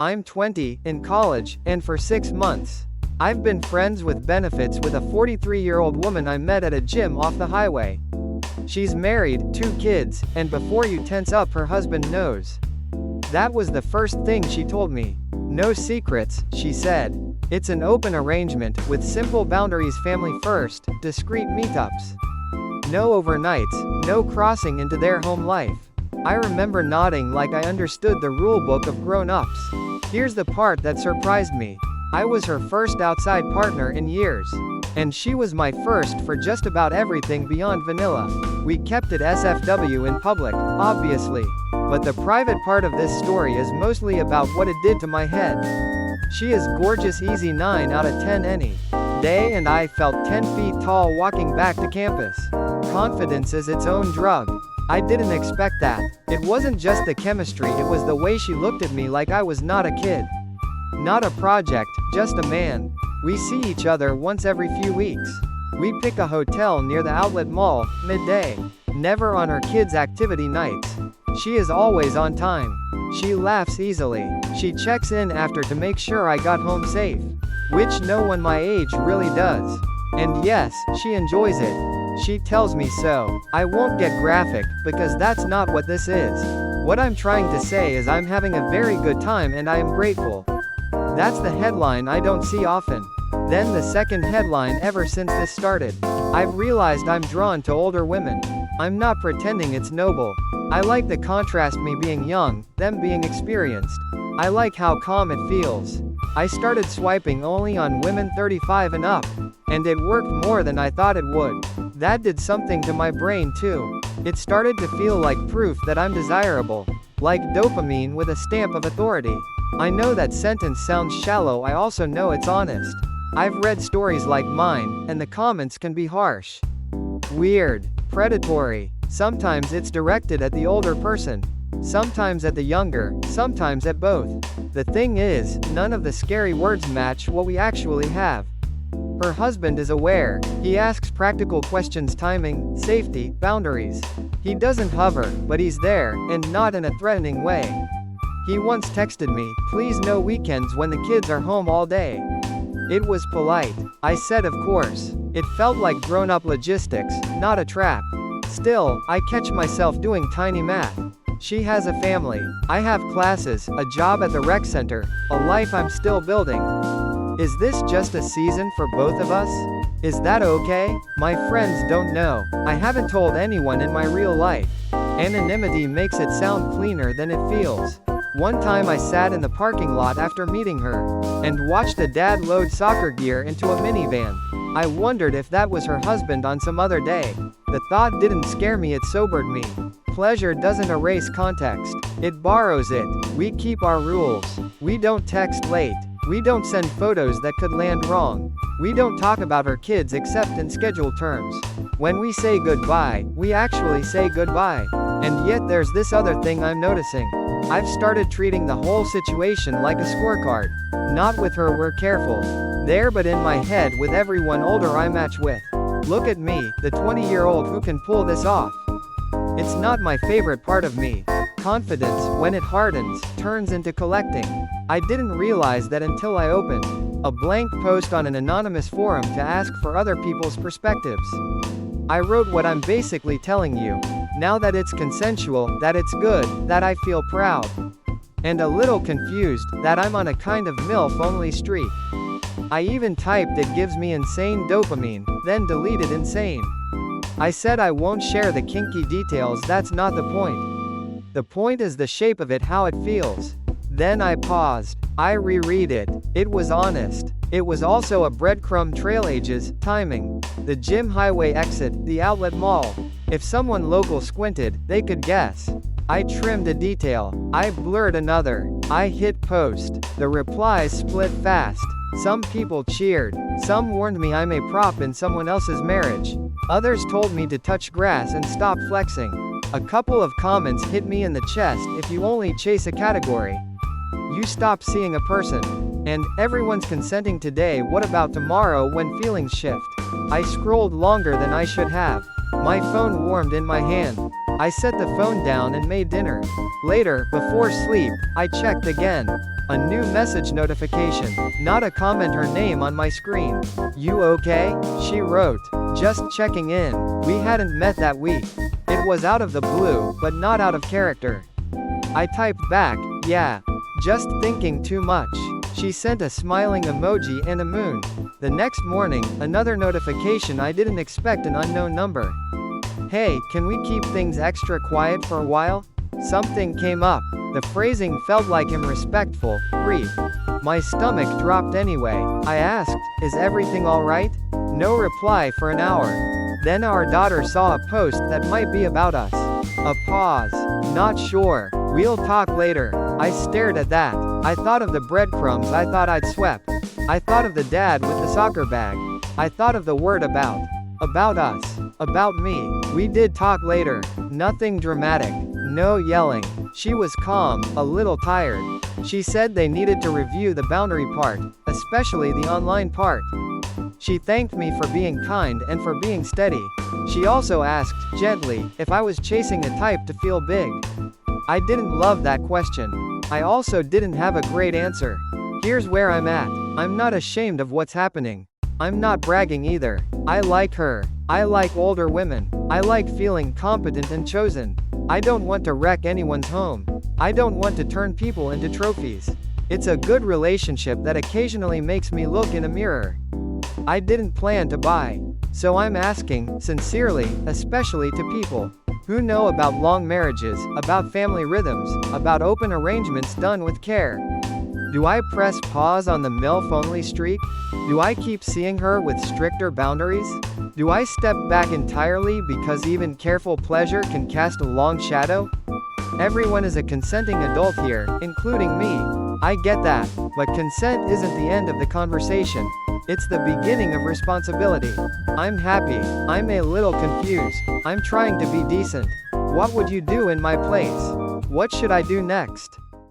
I'm 20, in college, and for 6 months. I've been friends with benefits with a 43-year-old woman I met at a gym off the highway. She's married, 2 kids, and before you tense up, her husband knows. That was the first thing she told me. No secrets, she said. It's an open arrangement, with simple boundaries, family first, discreet meetups. No overnights, no crossing into their home life. I remember nodding like I understood the rulebook of grown-ups. Here's the part that surprised me. I was her first outside partner in years. And she was my first for just about everything beyond vanilla. We kept it SFW in public, obviously. But the private part of this story is mostly about what it did to my head. She is gorgeous, easy 9 out of 10 any day, and I felt 10 feet tall walking back to campus. Confidence is its own drug. I didn't expect that. It wasn't just the chemistry, it was the way she looked at me like I was not a kid. Not a project, just a man. We see each other once every few weeks. We pick a hotel near the outlet mall, midday. Never on her kids' activity nights. She is always on time. She laughs easily. She checks in after to make sure I got home safe. Which no one my age really does. And yes, she enjoys it. She tells me so. I won't get graphic, because that's not what this is. What I'm trying to say is I'm having a very good time and I am grateful. That's the headline I don't see often. Then the second headline ever since this started. I've realized I'm drawn to older women. I'm not pretending it's noble. I like the contrast, me being young, them being experienced. I like how calm it feels. I started swiping only on women 35 and up. And it worked more than I thought it would. That did something to my brain too. It started to feel like proof that I'm desirable. Like dopamine with a stamp of authority. I know that sentence sounds shallow, I also know it's honest. I've read stories like mine, and the comments can be harsh. Weird. Predatory. Sometimes it's directed at the older person. Sometimes at the younger, sometimes at both. The thing is, none of the scary words match what we actually have. Her husband is aware. He asks practical questions: timing, safety, boundaries. He doesn't hover, but he's there, and not in a threatening way. He once texted me, "Please no weekends when the kids are home all day." It was polite. I said of course. It felt like grown-up logistics, not a trap. Still, I catch myself doing tiny math. She has a family. I have classes, a job at the rec center, a life I'm still building. Is this just a season for both of us? Is that okay? My friends don't know. I haven't told anyone in my real life. Anonymity makes it sound cleaner than it feels. One time I sat in the parking lot after meeting her, and watched a dad load soccer gear into a minivan. I wondered if that was her husband on some other day. The thought didn't scare me, it sobered me. Pleasure doesn't erase context. It borrows it. We keep our rules. We don't text late. We don't send photos that could land wrong. We don't talk about our kids except in scheduled terms. When we say goodbye, we actually say goodbye. And yet there's this other thing I'm noticing. I've started treating the whole situation like a scorecard. Not with her, we're careful. There, but in my head with everyone older I match with. Look at me, the 20-year-old who can pull this off. It's not my favorite part of me. Confidence, when it hardens, turns into collecting. I didn't realize that until I opened a blank post on an anonymous forum to ask for other people's perspectives. I wrote what I'm basically telling you. Now that it's consensual, that it's good, that I feel proud. And a little confused, that I'm on a kind of MILF-only streak. I even typed "it gives me insane dopamine," then deleted insane. I said I won't share the kinky details, that's not the point. The point is the shape of it, how it feels. Then I paused. I reread it. It was honest. It was also a breadcrumb trail: ages, timing, the gym, highway exit, the outlet mall. If someone local squinted, they could guess. I trimmed a detail. I blurred another. I hit post. The replies split fast. Some people cheered. Some warned me I'm a prop in someone else's marriage. Others told me to touch grass and stop flexing. A couple of comments hit me in the chest: if you only chase a category, you stop seeing a person. And, everyone's consenting today, what about tomorrow when feelings shift? I scrolled longer than I should have. My phone warmed in my hand. I set the phone down and made dinner. Later, before sleep, I checked again. A new message notification. Not a comment, her name on my screen. "You okay?" she wrote. "Just checking in. We hadn't met that week." It was out of the blue, but not out of character. I typed back, "Yeah. Just thinking too much." She sent a smiling emoji and a moon. The next morning, another notification. I didn't expect, an unknown number. "Hey, can we keep things extra quiet for a while?" Something came up. The phrasing felt like him, respectful, brief. My stomach dropped anyway. I asked, "Is everything alright?" No reply for an hour. Then our daughter saw a post that might be about us. A pause. "Not sure. We'll talk later." I stared at that. I thought of the breadcrumbs I thought I'd swept. I thought of the dad with the soccer bag. I thought of the word about. About us. About me. We did talk later. Nothing dramatic. No yelling. She was calm, a little tired. She said they needed to review the boundary part, especially the online part. She thanked me for being kind and for being steady. She also asked, gently, if I was chasing a type to feel big. I didn't love that question. I also didn't have a great answer. Here's where I'm at. I'm not ashamed of what's happening. I'm not bragging either. I like her. I like older women. I like feeling competent and chosen. I don't want to wreck anyone's home. I don't want to turn people into trophies. It's a good relationship that occasionally makes me look in a mirror. I didn't plan to buy. So I'm asking, sincerely, especially to people who know about long marriages, about family rhythms, about open arrangements done with care. Do I press pause on the MILF-only streak? Do I keep seeing her with stricter boundaries? Do I step back entirely because even careful pleasure can cast a long shadow? Everyone is a consenting adult here, including me. I get that, but consent isn't the end of the conversation. It's the beginning of responsibility. I'm happy. I'm a little confused. I'm trying to be decent. What would you do in my place? What should I do next?